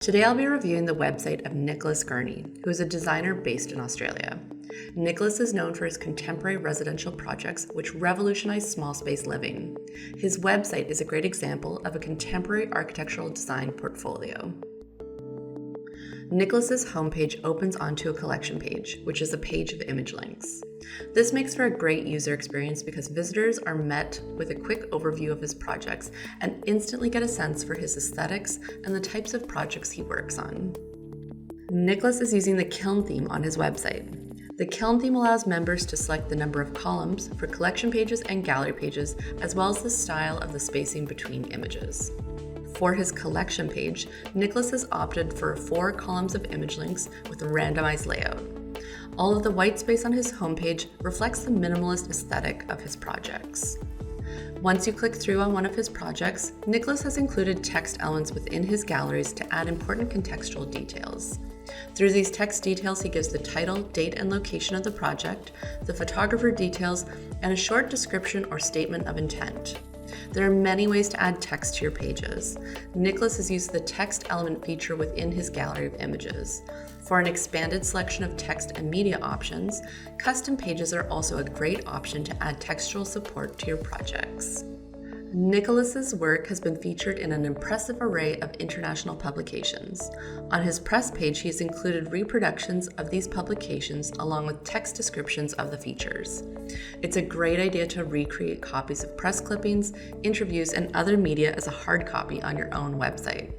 Today I'll be reviewing the website of Nicholas Gurney, who is a designer based in Australia. Nicholas is known for his contemporary residential projects which revolutionize small space living. His website is a great example of a contemporary architectural design portfolio. Nicholas's homepage opens onto a collection page, which is a page of image links. This makes for a great user experience because visitors are met with a quick overview of his projects and instantly get a sense for his aesthetics and the types of projects he works on. Nicholas is using the Kiln theme on his website. The Kiln theme allows members to select the number of columns for collection pages and gallery pages, as well as the style of the spacing between images. For his collection page, Nicholas has opted for 4 columns of image links with a randomized layout. All of the white space on his homepage reflects the minimalist aesthetic of his projects. Once you click through on one of his projects, Nicholas has included text elements within his galleries to add important contextual details. Through these text details, he gives the title, date, and location of the project, the photographer details, and a short description or statement of intent. There are many ways to add text to your pages. Nicholas has used the text element feature within his gallery of images. For an expanded selection of text and media options, custom pages are also a great option to add textual support to your projects. Nicholas's work has been featured in an impressive array of international publications. On his press page, he has included reproductions of these publications along with text descriptions of the features. It's a great idea to recreate copies of press clippings, interviews, and other media as a hard copy on your own website.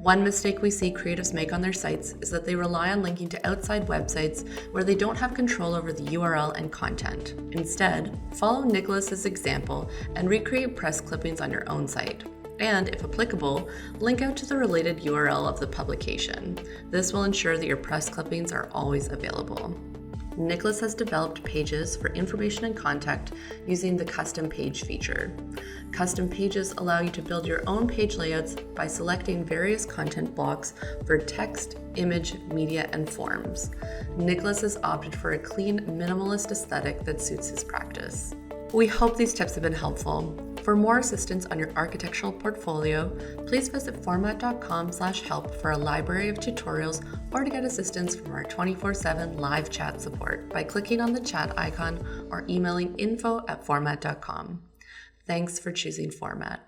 One mistake we see creatives make on their sites is that they rely on linking to outside websites where they don't have control over the URL and content. Instead, follow Nicholas's example and recreate press clippings on your own site. And, if applicable, link out to the related URL of the publication. This will ensure that your press clippings are always available. Nicholas has developed pages for information and contact using the custom page feature. Custom pages allow you to build your own page layouts by selecting various content blocks for text, image, media, and forms. Nicholas has opted for a clean, minimalist aesthetic that suits his practice. We hope these tips have been helpful. For more assistance on your architectural portfolio, please visit format.com/help for a library of tutorials or to get assistance from our 24/7 live chat support by clicking on the chat icon or emailing info@format.com. Thanks for choosing Format.